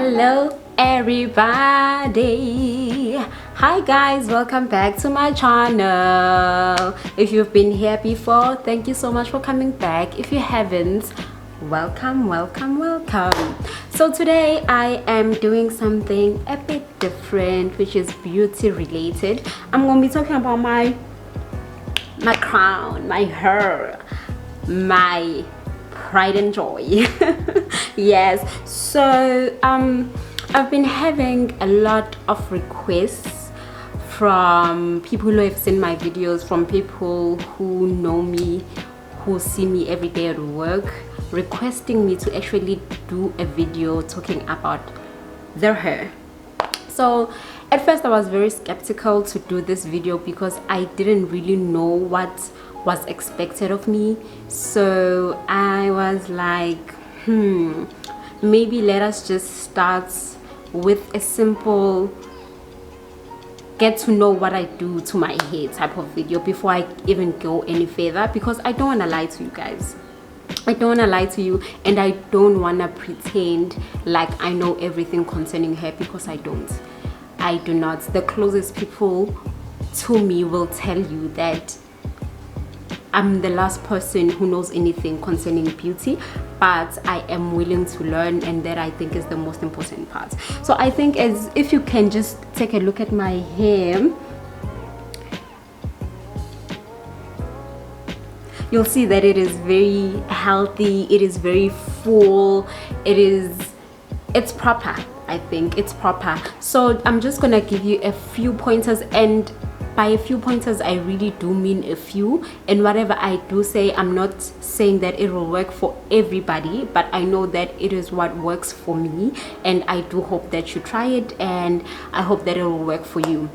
Hello everybody. Hi guys, welcome back to my channel. If you've been here before, thank you so much for coming back. If you haven't, welcome. So today I am doing something a bit different, which is beauty related. I'm going to be talking about my crown, my hair, my pride and joy. Yes, so I've been having a lot of requests from people who have seen my videos, from people who know me, who see me every day at work, requesting me to actually do a video talking about their hair. So at first I was very skeptical to do this video because I didn't really know what was expected of me. So I was like, maybe let us just start with a simple get to know what I do to my hair type of video before I even go any further, because I don't want to lie to you guys. I don't want to lie to you, and I don't want to pretend like I know everything concerning hair, because I don't. I do not. The closest people to me will tell you that I'm the last person who knows anything concerning beauty, but I am willing to learn, and that I think is the most important part. So I think as if you can just take a look at my hair, you'll see that it is very healthy, it is very full, it's proper. I think it's proper. So I'm just gonna give you a few pointers, and by a few pointers I really do mean a few, and whatever I do say, I'm not saying that it will work for everybody, but I know that it is what works for me, and I do hope that you try it, and I hope that it will work for you.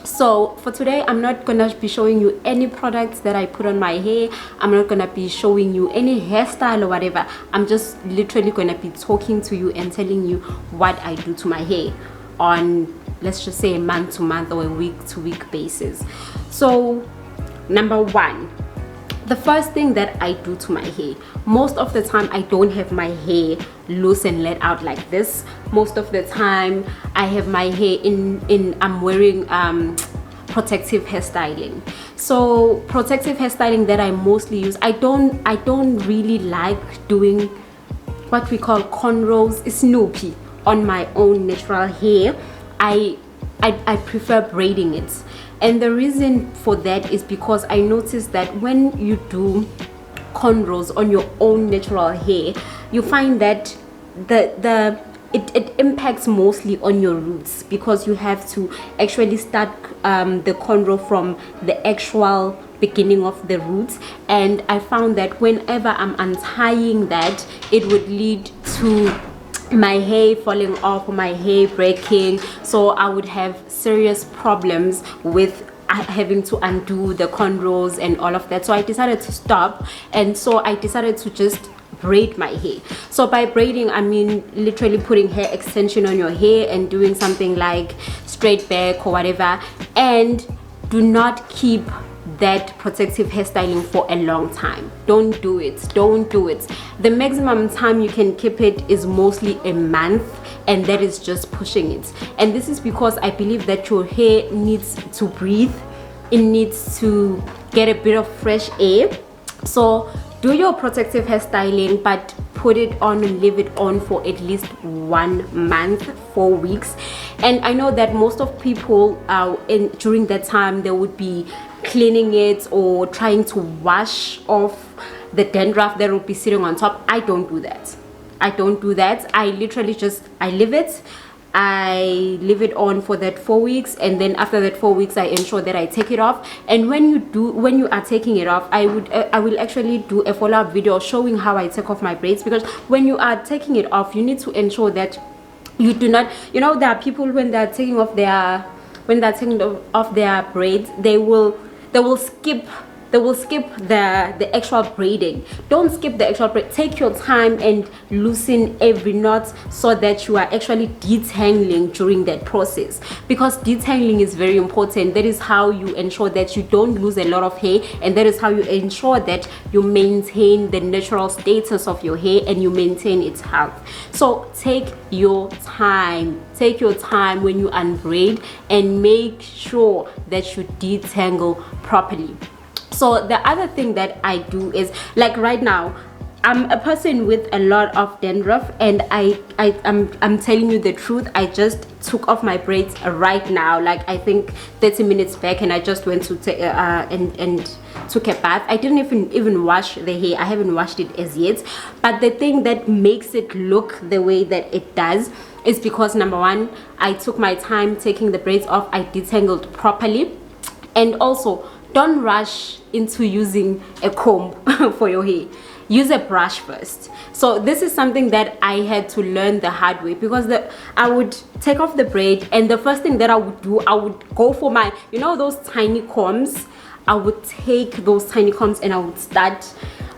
So for today, I'm not gonna be showing you any products that I put on my hair. I'm not gonna be showing you any hairstyle or whatever. I'm just literally gonna be talking to you and telling you what I do to my hair on, let's just say, a month to month or a week to week basis. So number one, the first thing that I do to my hair, most of the time I don't have my hair loose and let out like this. Most of the time I have my hair I'm wearing protective hairstyling. So protective hairstyling that I mostly use, I don't really like doing what we call cornrows, snoopy on my own natural hair. I prefer braiding it. And the reason for that is because I noticed that when you do cornrows on your own natural hair, you find that it impacts mostly on your roots, because you have to actually start the cornrow from the actual beginning of the roots. And I found that whenever I'm untying that, it would lead to my hair falling off, my hair breaking. So I would have serious problems with having to undo the cornrows and all of that. So I decided to stop, and so I decided to just braid my hair. So by braiding, I mean literally putting hair extension on your hair and doing something like straight back or whatever. And do not keep that protective hairstyling for a long time. Don't do it. The maximum time you can keep it is mostly a month, and that is just pushing it. And this is because I believe that your hair needs to breathe, it needs to get a bit of fresh air. So do your protective hairstyling, but put it on and leave it on for at least 1 month, 4 weeks. And I know that most of people during that time they would be cleaning it or trying to wash off the dandruff that will be sitting on top. I don't do that. I literally just leave it on for that 4 weeks, and then after that 4 weeks I ensure that I take it off. And when you are taking it off, I will actually do a follow-up video showing how I take off my braids, because when you are taking it off, you need to ensure that you do not, there are people when they're taking off their braids, they will skip they will skip the actual braiding. Don't skip the actual braid. Take your time and loosen every knot so that you are actually detangling during that process, because detangling is very important. That is how you ensure that you don't lose a lot of hair, and that is how you ensure that you maintain the natural status of your hair and you maintain its health. So take your time when you unbraid, and make sure that you detangle properly. So the other thing that I do is, like right now, I'm a person with a lot of dandruff, and I'm telling you the truth. I just took off my braids right now, like I think 30 minutes back, and I just went to and took a bath. I didn't even wash the hair. I haven't washed it as yet. But the thing that makes it look the way that it does is because, number one, I took my time taking the braids off. I detangled properly, and also don't rush into using a comb for your hair. Use a brush first. So this is something that I had to learn the hard way, because I would take off the braid, and the first thing that I would do, I would go for my, you know, those tiny combs. I would take those tiny combs and I would start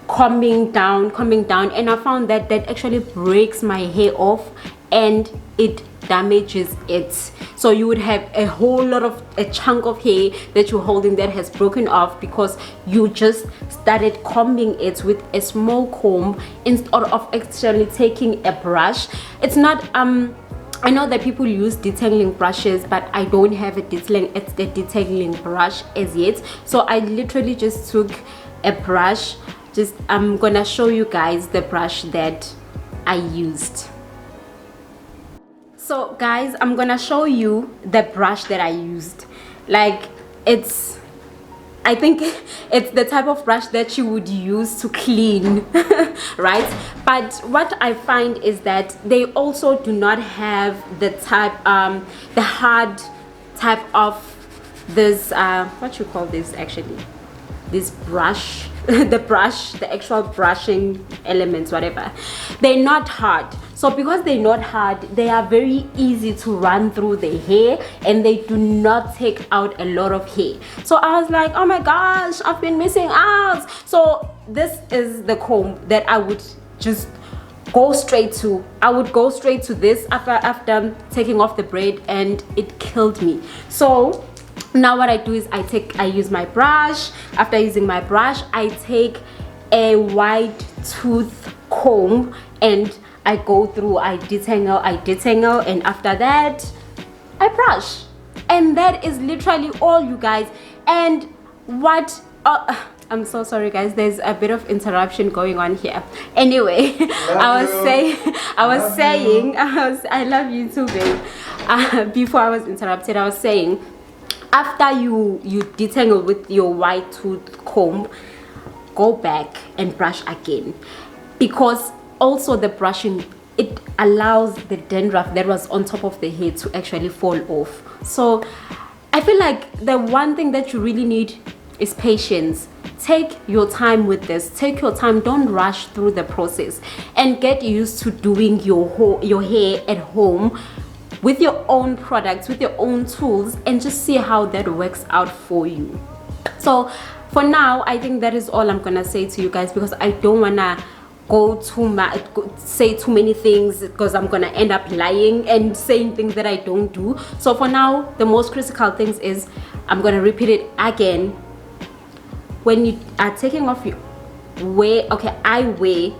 combing down, and I found that that actually breaks my hair off and it damages it. So you would have a whole lot of a chunk of hair that you're holding that has broken off because you just started combing it with a small comb instead of actually taking a brush. It's not I know that people use detangling brushes, but I don't have a detangling brush as yet. So I literally just took a brush. I'm gonna show you guys the brush that I used. So guys, I'm gonna show you the brush that I used. Like, I think it's the type of brush that you would use to clean, right? But what I find is that they also do not have the the hard type of this, what you call this actually? This brush, the actual brushing elements, whatever. They're not hard. So because they're not hard, they are very easy to run through the hair, and they do not take out a lot of hair. So I was like, oh my gosh, I've been missing out. So this is the comb that I would just go straight to. I would go straight to this after taking off the braid, and it killed me. So now what I do is I use my brush. After using my brush, I take a wide tooth comb and I go through, I detangle, and after that I brush. And that is literally all, you guys. And what I'm so sorry guys, there's a bit of interruption going on here. Anyway, I love you too, babe. Before I was interrupted, I was saying, after you detangle with your white tooth comb, go back and brush again, because also the brushing, it allows the dandruff that was on top of the hair to actually fall off. So I feel like the one thing that you really need is patience. Take your time with this. Take your time. Don't rush through the process, and get used to doing your hair at home with your own products, with your own tools, and just see how that works out for you. So for now, I think that is all I'm gonna say to you guys, because I don't wanna say too many things, because I'm gonna end up lying and saying things that I don't do. So for now, the most critical things is, I'm gonna repeat it again. When you are taking off your I wear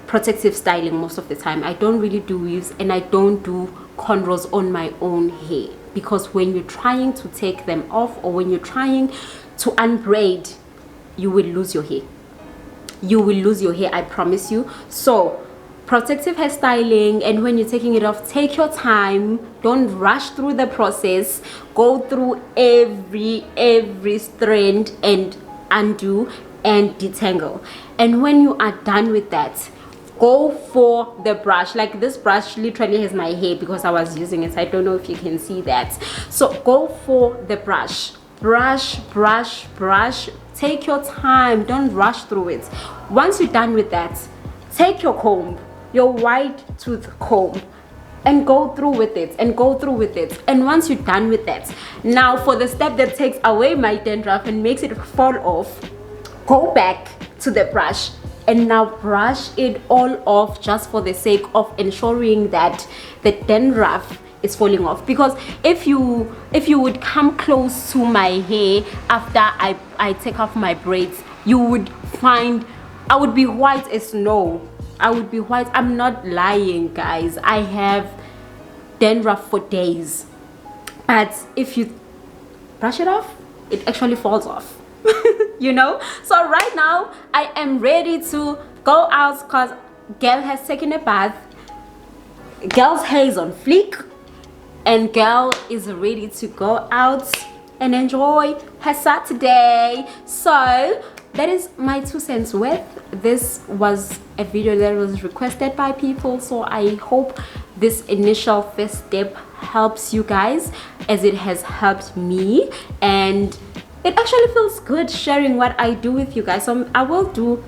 protective styling most of the time. I don't really do weaves, and I don't do cornrows on my own hair, because when you're trying to take them off, or when you're trying to unbraid, you will lose your hair. You will lose your hair, I promise you. So protective hairstyling, and when you're taking it off, take your time. Don't rush through the process. Go through every strand and undo and detangle. And when you are done with that, go for the brush. Like, this brush literally has my hair because I was using it. I don't know if you can see that. So go for the brush. Brush. Take your time. Don't rush through it. Once you're done with that, take your comb, your white tooth comb, and go through with it, and once you're done with that, now for the step that takes away my dandruff and makes it fall off, go back to the brush and now brush it all off, just for the sake of ensuring that the dandruff is falling off. Because if you would come close to my hair after I take off my braids, you would find I would be white as snow. I would be white. I'm not lying, guys. I have dandruff for days, but if you brush it off, it actually falls off. You know. So right now I am ready to go out because girl has taken a bath, girl's hair is on fleek, and girl is ready to go out and enjoy her Saturday. So that is my 2 cents worth. This was a video that was requested by people, so I hope this initial first step helps you guys as it has helped me, and it actually feels good sharing what I do with you guys. So I will do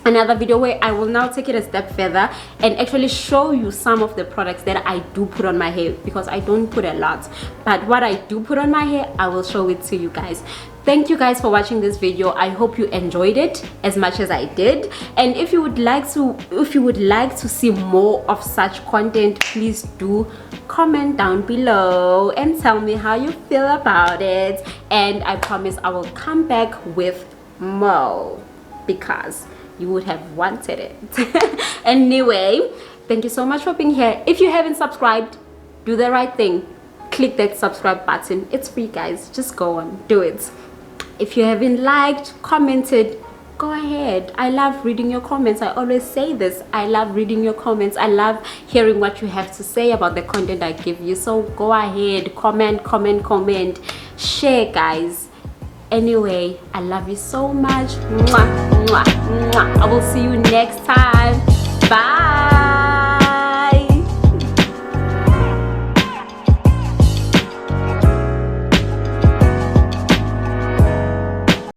another video where I will now take it a step further and actually show you some of the products that I do put on my hair, because I don't put a lot, but what I do put on my hair, I will show it to you guys. Thank you guys for watching this video. I hope you enjoyed it as much as I did, and if you would like to see more of such content, please do comment down below and tell me how you feel about it, and I promise I will come back with more because you would have wanted it. Anyway, thank you so much for being here. If you haven't subscribed, do the right thing, click that subscribe button. It's free, guys. Just go on, do it. If you haven't liked, commented, go ahead. I love reading your comments. I always say this, I love reading your comments. I love hearing what you have to say about the content I give you. So go ahead, comment, share, guys. Anyway, I love you so much. Mwah, mwah, mwah. I will see you next time.